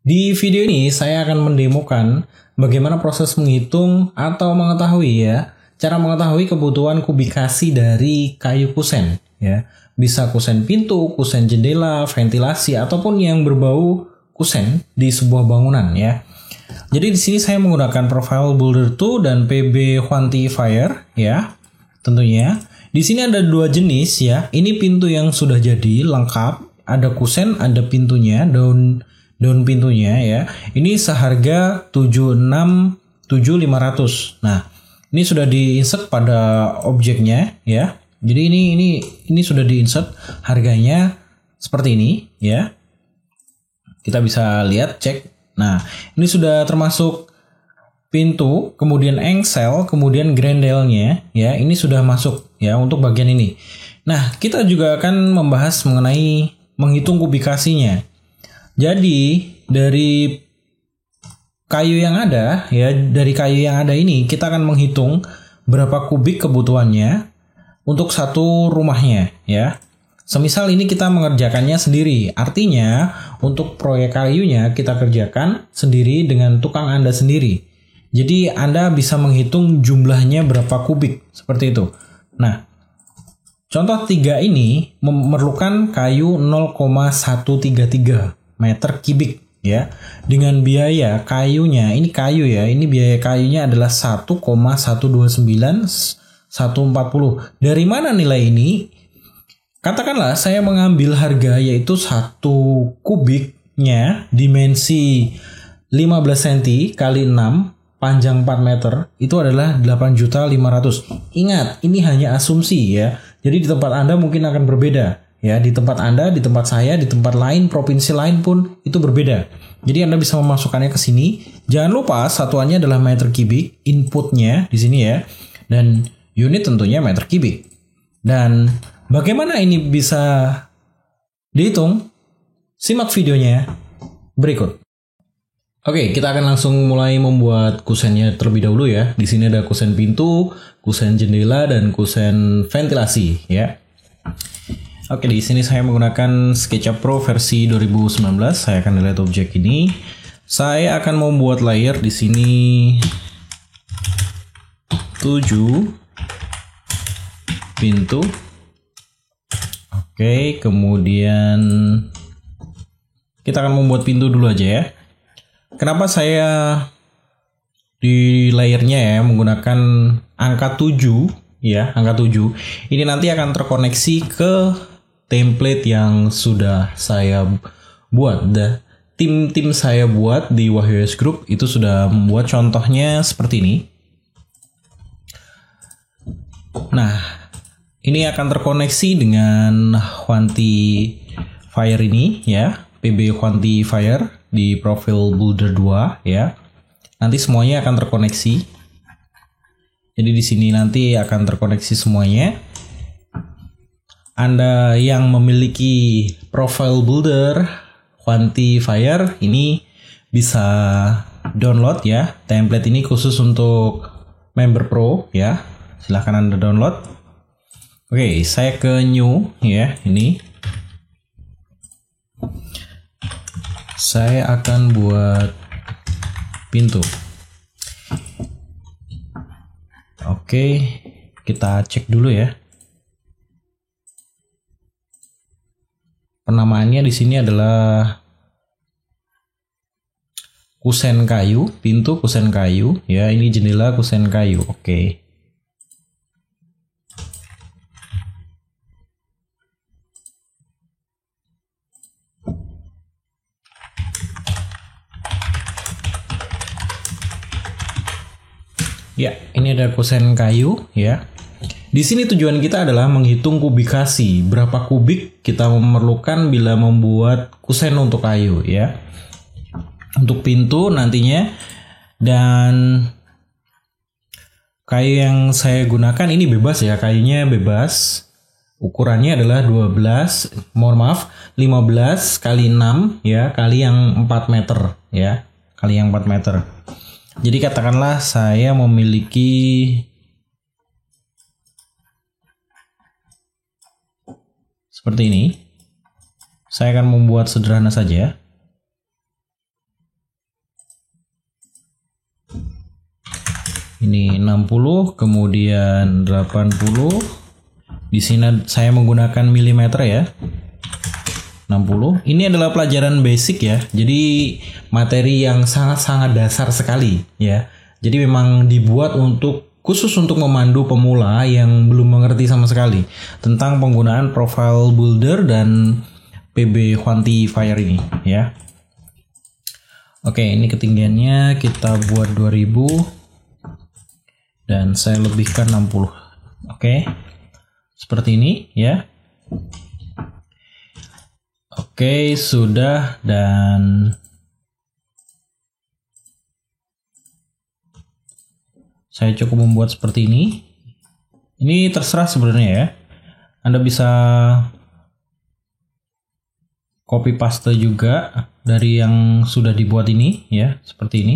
Di video ini saya akan mendemokan bagaimana proses menghitung atau mengetahui cara mengetahui kebutuhan kubikasi dari kayu kusen ya. Bisa kusen pintu, kusen jendela, ventilasi ataupun yang berbau kusen di sebuah bangunan ya. Jadi di sini saya menggunakan Profile Builder 2 dan PB Quantifier ya. Tentunya di sini ada dua jenis ya. Ini pintu yang sudah jadi lengkap, ada kusen, ada pintunya, daun pintunya ya. Ini seharga 76.500. Nah, ini sudah di-insert pada objeknya ya. Jadi ini sudah di-insert, harganya seperti ini ya. Kita bisa lihat, cek. Nah, ini sudah termasuk pintu, kemudian engsel, kemudian grendelnya ya. Ini sudah masuk ya untuk bagian ini. Nah, kita juga akan membahas mengenai menghitung kubikasinya. Jadi dari kayu yang ada ini kita akan menghitung berapa kubik kebutuhannya untuk satu rumahnya ya. Semisal ini kita mengerjakannya sendiri, artinya untuk proyek kayunya kita kerjakan sendiri dengan tukang Anda sendiri. Jadi Anda bisa menghitung jumlahnya berapa kubik seperti itu. Nah, contoh 3 ini memerlukan kayu 0,133 meter kubik ya. Dengan biaya kayunya, ini kayu ya, ini biaya kayunya adalah 1,129.140. Dari mana nilai ini? Katakanlah saya mengambil harga yaitu 1 kubiknya dimensi 15 cm kali 6 panjang 4 meter itu adalah 8.500.000. Ingat, ini hanya asumsi ya. Jadi di tempat Anda mungkin akan berbeda. Ya, di tempat Anda, di tempat saya, di tempat lain, provinsi lain pun itu berbeda. Jadi Anda bisa memasukkannya ke sini. Jangan lupa satuannya adalah meter kubik, inputnya di sini ya. Dan unit tentunya meter kubik. Dan bagaimana ini bisa dihitung? Simak videonya berikut. Oke, kita akan langsung mulai membuat kusennya terlebih dahulu ya. Di sini ada kusen pintu, kusen jendela, dan kusen ventilasi ya. Oke, di sini saya menggunakan SketchUp Pro versi 2019. Saya akan delete objek ini. Saya akan membuat layer di sini 7 pintu. Oke, kemudian kita akan membuat pintu dulu aja ya. Kenapa saya di layernya ya menggunakan angka 7 ya, angka 7. Ini nanti akan terkoneksi ke template yang sudah saya buat. Tim saya buat di WahyoS Group itu sudah membuat contohnya seperti ini. Nah, ini akan terkoneksi dengan Quantifier ini ya, PB Quantifier di Profile Builder 2 ya. Nanti semuanya akan terkoneksi. Jadi di sini nanti akan terkoneksi semuanya. Anda yang memiliki Profile Builder Quantifier ini bisa download ya. Template ini khusus untuk member pro ya. Silahkan Anda download. Oke, saya ke new ya, ini. Saya akan buat pintu. Oke, kita cek dulu ya. Penamaannya di sini adalah kusen kayu, pintu kusen kayu ya, ini jendela kusen kayu. Oke. Ya, ini ada kusen kayu ya. Di sini tujuan kita adalah menghitung kubikasi, berapa kubik kita memerlukan bila membuat kusen untuk kayu ya. Untuk pintu nantinya, dan kayu yang saya gunakan ini bebas ya, kayunya bebas. Ukurannya adalah 15 kali 6 ya, kali yang 4 meter ya, kali yang 4 meter. Jadi katakanlah saya memiliki seperti ini. Saya akan membuat sederhana saja. 60, kemudian 80. Di sini saya menggunakan milimeter ya. 60. Ini adalah pelajaran basic ya. Jadi materi yang sangat-sangat dasar sekali ya. Jadi memang dibuat khusus untuk memandu pemula yang belum mengerti sama sekali tentang penggunaan profile builder dan PB quantifier ini ya. Oke, ini ketinggiannya kita buat 2000 dan saya lebihkan 60. Oke. Seperti ini ya. Oke, sudah, dan saya cukup membuat seperti ini. Ini terserah sebenarnya ya. Anda bisa copy paste juga dari yang sudah dibuat ini ya, seperti ini.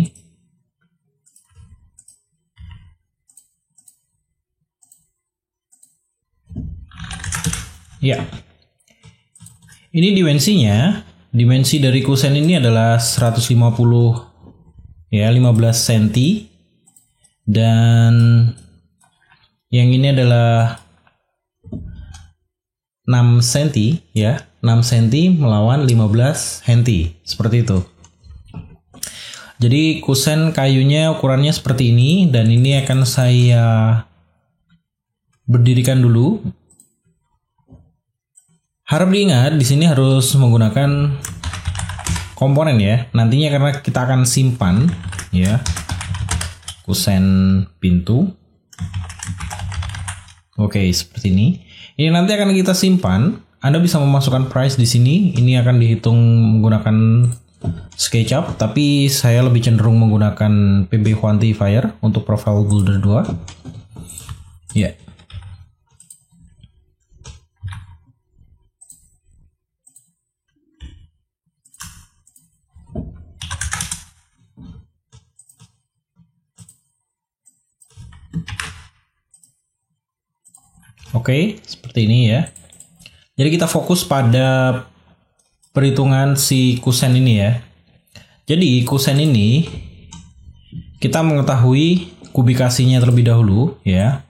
Ya. Ini dimensi dari kusen ini adalah 150 ya, 15 cm, dan yang ini adalah 6 cm ya, 6 cm melawan 15 cm, seperti itu. Jadi kusen kayunya ukurannya seperti ini, dan ini akan saya berdirikan dulu. Harap diingat di sini harus menggunakan komponen ya. Nantinya karena kita akan simpan ya kusen pintu. Oke, seperti ini. Ini nanti akan kita simpan. Anda bisa memasukkan price di sini. Ini akan dihitung menggunakan SketchUp, tapi saya lebih cenderung menggunakan PB quantifier untuk profile builder 2. Ya. Oke, seperti ini ya. Jadi kita fokus pada perhitungan si kusen ini ya. Jadi kusen ini kita mengetahui kubikasinya terlebih dahulu ya.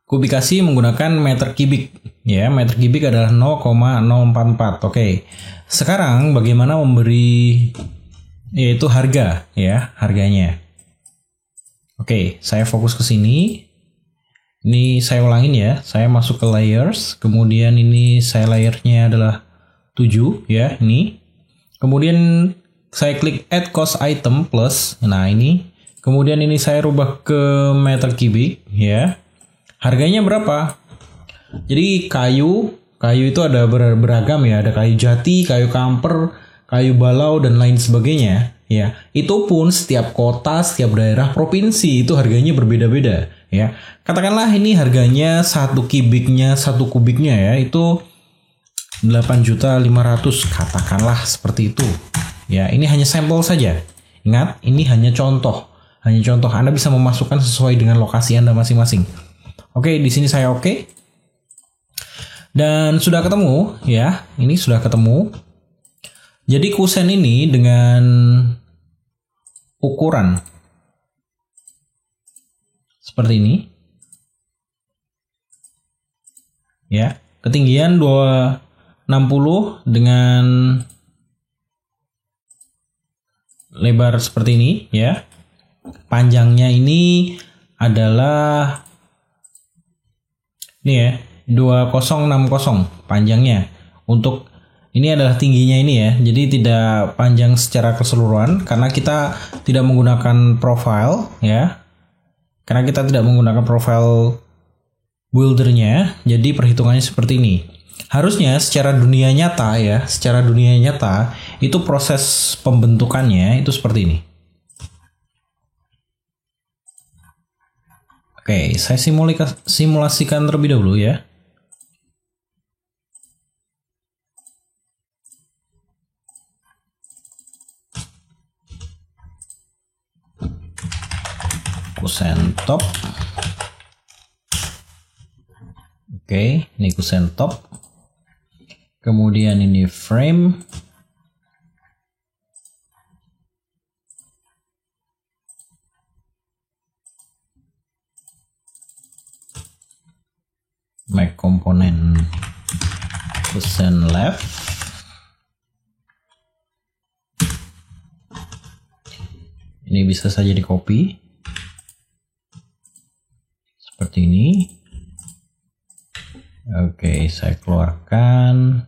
Kubikasi menggunakan meter kubik ya. Meter kubik adalah 0,044. Oke. Sekarang bagaimana memberi yaitu harga ya, harganya. Oke, saya fokus ke sini. Ini saya ulangin ya, saya masuk ke layers, kemudian ini saya layernya adalah 7 ya, ini. Kemudian saya klik add cost item plus, nah ini. Kemudian ini saya rubah ke meter kubik ya. Harganya berapa? Jadi kayu itu ada beragam ya, ada kayu jati, kayu kamper, kayu balau, dan lain sebagainya ya. Itu pun setiap kota, setiap daerah, provinsi itu harganya berbeda-beda ya. Katakanlah ini harganya 1 kubiknya ya, itu 8.500.000, katakanlah seperti itu. Ya, ini hanya sampel saja. Ingat, ini hanya contoh. Anda bisa memasukkan sesuai dengan lokasi Anda masing-masing. Oke, di sini saya oke. Dan sudah ketemu ya. Ini sudah ketemu. Jadi kusen ini dengan ukuran seperti ini. Ya, ketinggian 260 dengan lebar seperti ini ya. Panjangnya ini adalah ini ya, 2060 panjangnya. Untuk ini adalah tingginya ini ya. Jadi tidak panjang secara keseluruhan karena kita tidak menggunakan profile ya. Karena kita tidak menggunakan profile buildernya, jadi perhitungannya seperti ini. Harusnya secara dunia nyata ya, itu proses pembentukannya itu seperti ini. Oke, saya simulasikan terlebih dahulu ya. Kusen top. Oke, ini kusen top. Kemudian ini frame. make komponen kusen left. Ini bisa saja di copy seperti ini. Oke, saya keluarkan.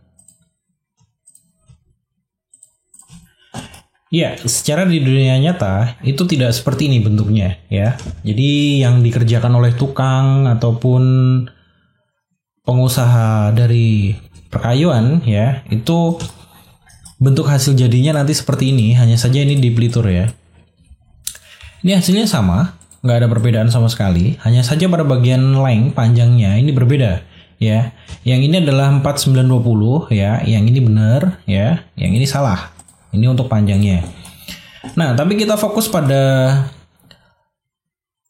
Ya, secara di dunia nyata itu tidak seperti ini bentuknya ya. Jadi yang dikerjakan oleh tukang ataupun pengusaha dari perkayuan ya, itu bentuk hasil jadinya nanti seperti ini. Hanya saja ini di pelitur ya. Ini hasilnya sama, nggak ada perbedaan sama sekali. Hanya saja pada bagian length panjangnya ini berbeda ya. Yang ini adalah 4920 ya, yang ini benar ya, yang ini salah. Ini untuk panjangnya. Nah, tapi kita fokus pada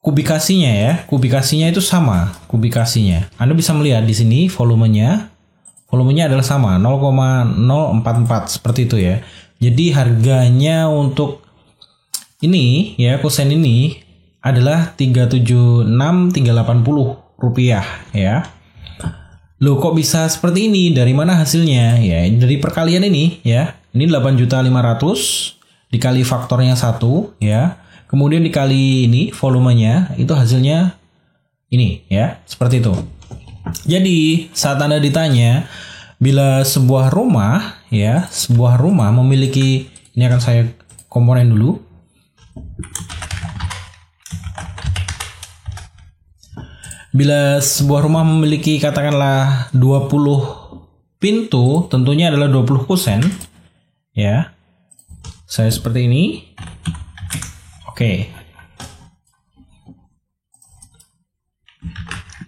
kubikasinya ya. Kubikasinya itu sama, kubikasinya. Anda bisa melihat di sini volumenya adalah sama, 0,044 seperti itu ya. Jadi harganya untuk ini ya, kusen ini adalah 376.380 rupiah ya. Loh, kok bisa seperti ini? Dari mana hasilnya? Ya, dari perkalian ini ya. Ini 8.500.000 dikali faktornya 1 ya. Kemudian dikali ini volumenya, itu hasilnya ini ya, seperti itu. Jadi, saat Anda ditanya bila sebuah rumah ya, sebuah rumah memiliki, ini akan saya komponen dulu. Bila sebuah rumah memiliki katakanlah 20 pintu, tentunya adalah 20 kusen ya. Saya seperti ini. Oke.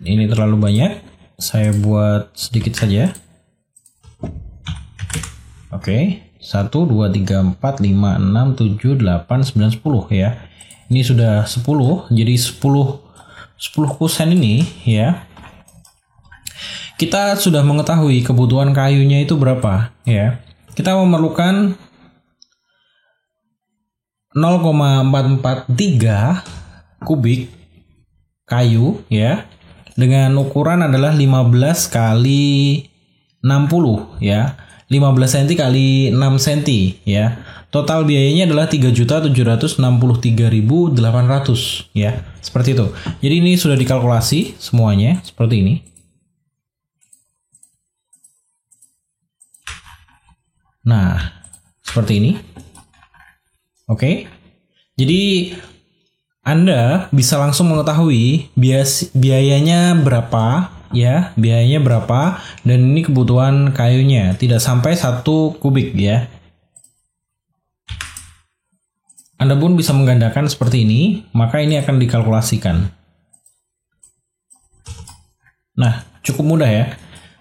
Ini terlalu banyak. Saya buat sedikit saja. Oke. 1, 2, 3, 4, 5, 6, 7, 8, 9, 10 ya. Ini sudah 10. Jadi 10 kusen ini ya. Kita sudah mengetahui kebutuhan kayunya itu berapa ya. Kita memerlukan 0,443 kubik kayu ya, dengan ukuran adalah 15 kali 60 ya, 15 cm kali 6 cm ya. Total biayanya adalah 3.763.800 ya, seperti itu. Jadi ini sudah dikalkulasi semuanya seperti ini. Nah, seperti ini. Oke. Jadi Anda bisa langsung mengetahui biayanya berapa ya, biayanya berapa, dan ini kebutuhan kayunya, tidak sampai 1 kubik ya. Anda pun bisa menggandakan seperti ini, maka ini akan dikalkulasikan. Nah, cukup mudah ya.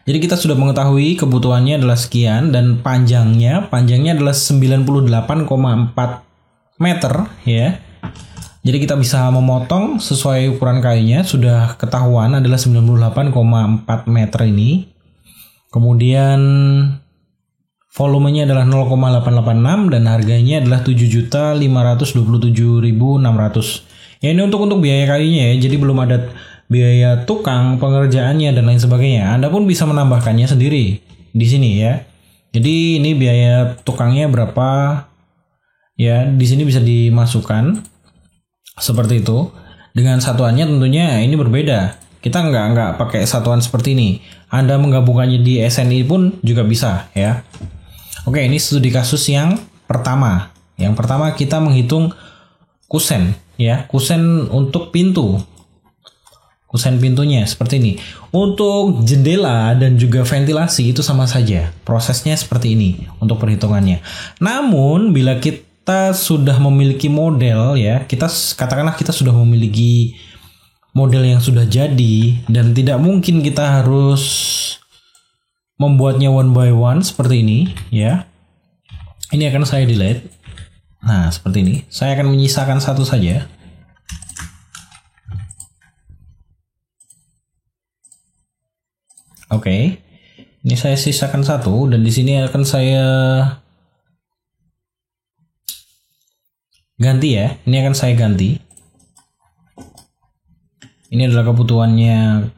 Jadi kita sudah mengetahui kebutuhannya adalah sekian, dan panjangnya adalah 98,4 meter ya. Jadi kita bisa memotong sesuai ukuran kayunya, sudah ketahuan adalah 98,4 meter ini. Kemudian volumenya adalah 0,886 dan harganya adalah 7.527.600. Ya, ini untuk biaya kayunya ya. Jadi belum ada biaya tukang pengerjaannya dan lain sebagainya. Anda pun bisa menambahkannya sendiri di sini ya. Jadi ini biaya tukangnya berapa ya, di sini bisa dimasukkan seperti itu. Dengan satuannya tentunya ini berbeda. Kita nggak pakai satuan seperti ini. Anda menggabungkannya di SNI pun juga bisa ya. Oke, ini studi kasus yang pertama. Yang pertama kita menghitung kusen ya, kusen untuk pintu. Kusen pintunya seperti ini. Untuk jendela dan juga ventilasi itu sama saja. Prosesnya seperti ini untuk perhitungannya. Namun bila kita sudah memiliki model ya, katakanlah kita sudah memiliki model yang sudah jadi dan tidak mungkin kita harus membuatnya one by one seperti ini ya. Ini akan saya delete. Nah, seperti ini. Saya akan menyisakan satu saja. Oke, ini saya sisakan satu dan di sini akan saya ganti ya. Ini akan saya ganti. Ini adalah kebutuhannya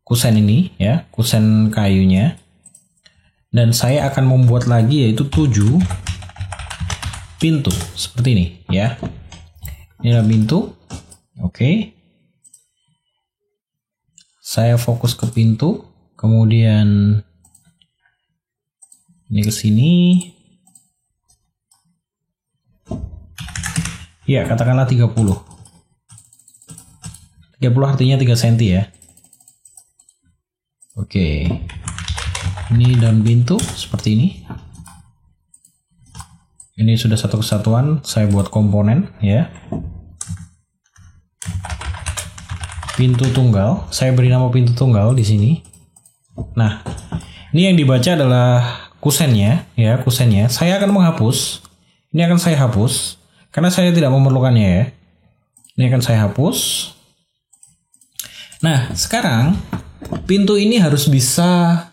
kusen ini ya, kusen kayunya. Dan saya akan membuat lagi yaitu 7 pintu seperti ini ya. Ini adalah pintu. Oke. Saya fokus ke pintu, kemudian ini ke sini. Ya, katakanlah 30. 30 artinya 3 cm ya. Oke. Ini daun pintu seperti ini. Ini sudah satu kesatuan, saya buat komponen ya. Pintu tunggal, saya beri nama pintu tunggal di sini. Nah, ini yang dibaca adalah kusennya ya, kusennya. Saya akan menghapus. Ini akan saya hapus karena saya tidak memerlukannya ya. Ini akan saya hapus. Nah, sekarang pintu ini harus bisa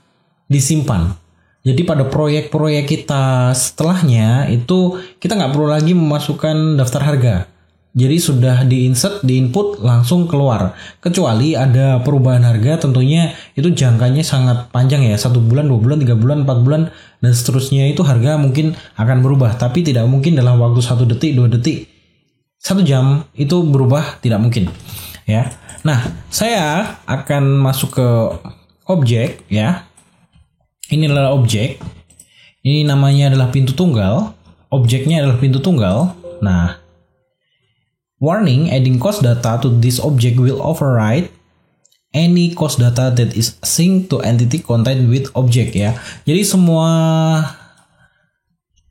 disimpan. Jadi pada proyek-proyek kita setelahnya itu kita nggak perlu lagi memasukkan daftar harga. Jadi sudah di-insert, di-input, langsung keluar. Kecuali ada perubahan harga, tentunya itu jangkanya sangat panjang ya. 1 bulan, 2 bulan, 3 bulan, 4 bulan, dan seterusnya itu harga mungkin akan berubah. Tapi tidak mungkin dalam waktu 1 detik, 2 detik, 1 jam itu berubah, tidak mungkin. Ya. Nah, saya akan masuk ke objek ya. Ini adalah objek. Ini namanya adalah pintu tunggal. Objeknya adalah pintu tunggal. Nah, warning, adding cost data to this object will override any cost data that is synced to entity contained with object ya. Jadi semua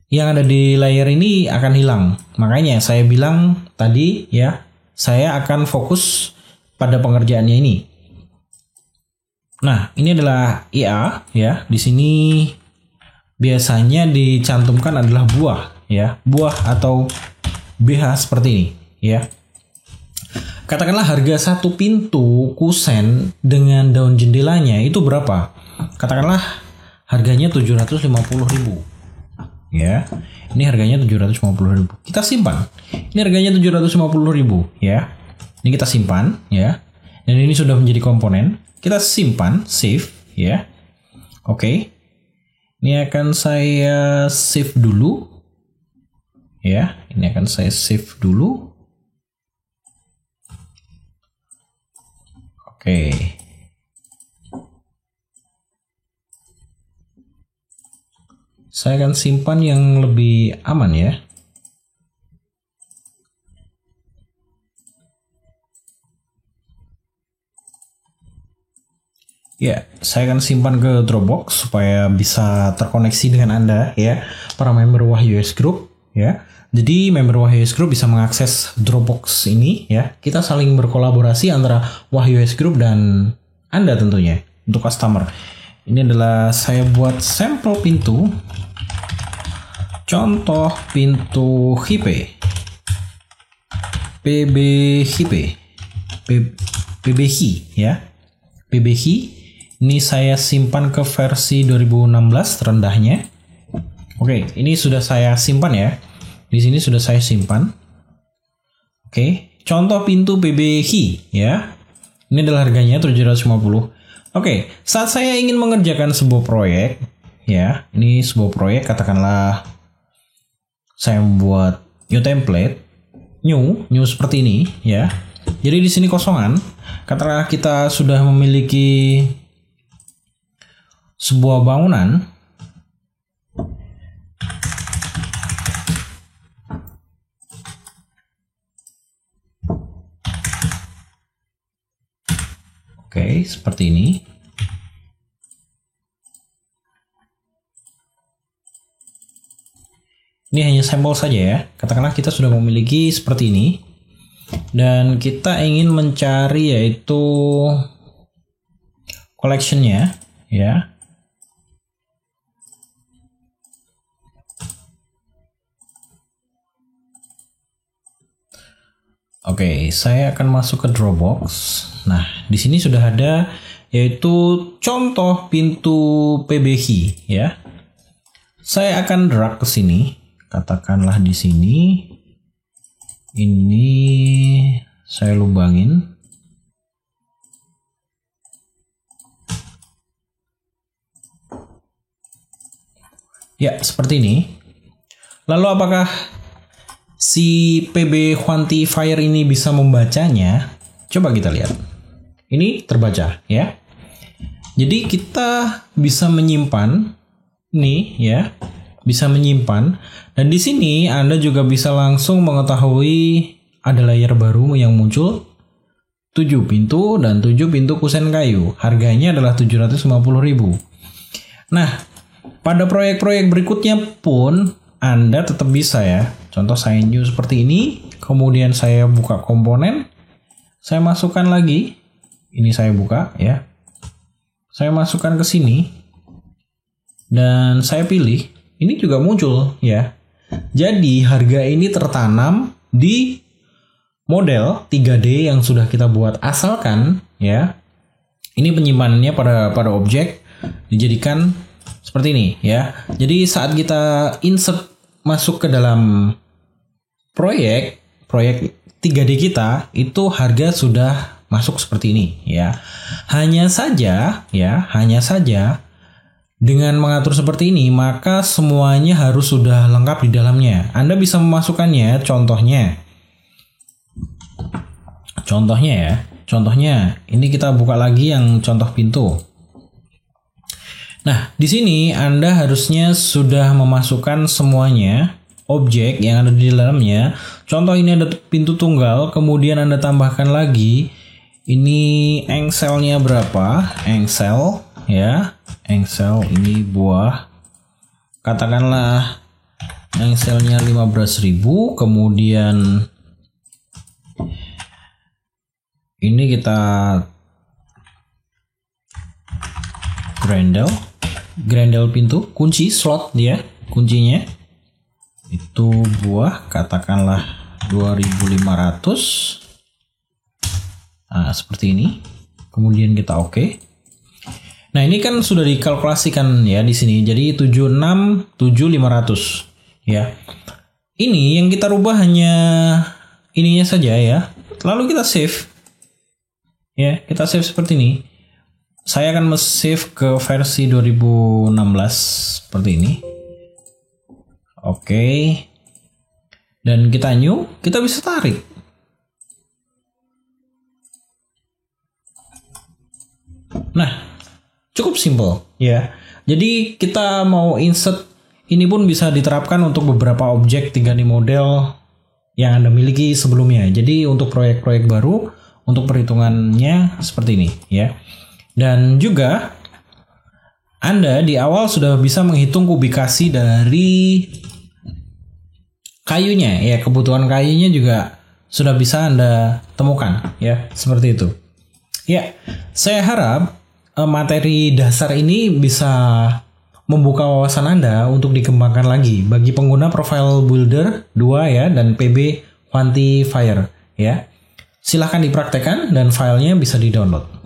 yang ada di layer ini akan hilang. Makanya saya bilang tadi ya, saya akan fokus pada pengerjaannya ini. Nah, ini adalah IA ya. Di sini biasanya dicantumkan adalah buah ya, buah atau BH seperti ini ya. Katakanlah harga 1 pintu kusen dengan daun jendelanya itu berapa? Katakanlah harganya 750.000 ya. Ini harganya 750.000. Kita simpan. Ini harganya 750.000 ya. Ini kita simpan ya. Dan ini sudah menjadi komponen. Kita simpan, save ya. Oke. Ini akan saya save dulu. Ya, ini akan saya save dulu. Oke. Saya akan simpan yang lebih aman ya. Ya, saya akan simpan ke Dropbox supaya bisa terkoneksi dengan Anda ya, para member WahYUS Group ya. Jadi member WahYUS Group bisa mengakses Dropbox ini ya. Kita saling berkolaborasi antara WahYUS Group dan Anda tentunya untuk customer. Ini adalah saya buat sampel pintu. Contoh pintu HIP. PBHI ya. PBHI. Ini saya simpan ke versi 2016 terendahnya. Oke, ini sudah saya simpan ya. Di sini sudah saya simpan. Oke, contoh pintu PBHI ya. Ini adalah harganya 750. Oke, saat saya ingin mengerjakan sebuah proyek ya. Ini sebuah proyek, katakanlah saya membuat new template, new seperti ini ya. Jadi di sini kosongan. Katakanlah kita sudah memiliki sebuah bangunan. Oke, seperti ini. Ini hanya sampel saja ya. Katakanlah kita sudah memiliki seperti ini. Dan kita ingin mencari yaitu collection-nya ya. Oke, saya akan masuk ke Dropbox. Nah, di sini sudah ada yaitu contoh pintu PBHI ya. Saya akan drag ke sini. Katakanlah di sini. Ini saya lubangin. Ya, seperti ini. Lalu apakah si PB quantifier ini bisa membacanya? Coba kita lihat. Ini terbaca ya. Jadi kita bisa menyimpan nih ya. Bisa menyimpan, dan di sini Anda juga bisa langsung mengetahui ada layar baru yang muncul 7 pintu dan 7 pintu kusen kayu. Harganya adalah 750.000. Nah, pada proyek-proyek berikutnya pun Anda tetap bisa ya. Contoh saya new seperti ini, kemudian saya buka komponen, saya masukkan lagi. Ini saya buka ya. Saya masukkan ke sini dan saya pilih. Ini juga muncul ya. Jadi harga ini tertanam di model 3D yang sudah kita buat, asalkan ya. Ini penyimpanannya pada objek dijadikan seperti ini ya. Jadi saat kita insert masuk ke dalam proyek 3D kita, itu harga sudah masuk seperti ini ya. Hanya saja dengan mengatur seperti ini, maka semuanya harus sudah lengkap di dalamnya. Anda bisa memasukkannya, contohnya ini kita buka lagi yang contoh pintu. Nah, di sini Anda harusnya sudah memasukkan semuanya objek yang ada di dalamnya. Contoh ini ada pintu tunggal, kemudian Anda tambahkan lagi ini engselnya berapa? Engsel ya. Engsel ini buah, katakanlah engselnya 15.000, kemudian ini kita grendel pintu, kunci slot dia, kuncinya itu buah, katakanlah 2.500. Nah, seperti ini. Kemudian kita oke. Nah, ini kan sudah dikalkulasikan ya di sini. Jadi 76.500 ya. Ini yang kita rubah hanya ininya saja ya. Lalu kita save. Ya, kita save seperti ini. Saya akan save ke versi 2016 seperti ini. Oke. Dan kita new, kita bisa tarik. Nah, cukup simple ya. Jadi kita mau insert ini pun bisa diterapkan untuk beberapa objek 3D model yang Anda miliki sebelumnya. Jadi untuk proyek-proyek baru, untuk perhitungannya seperti ini ya. Dan juga Anda di awal sudah bisa menghitung kubikasi dari kayunya ya. Kebutuhan kayunya juga sudah bisa Anda temukan ya, seperti itu. Ya, saya harap materi dasar ini bisa membuka wawasan Anda untuk dikembangkan lagi bagi pengguna Profile Builder 2 ya dan PB Quantifier ya. Silahkan dipraktekkan dan filenya bisa di-download.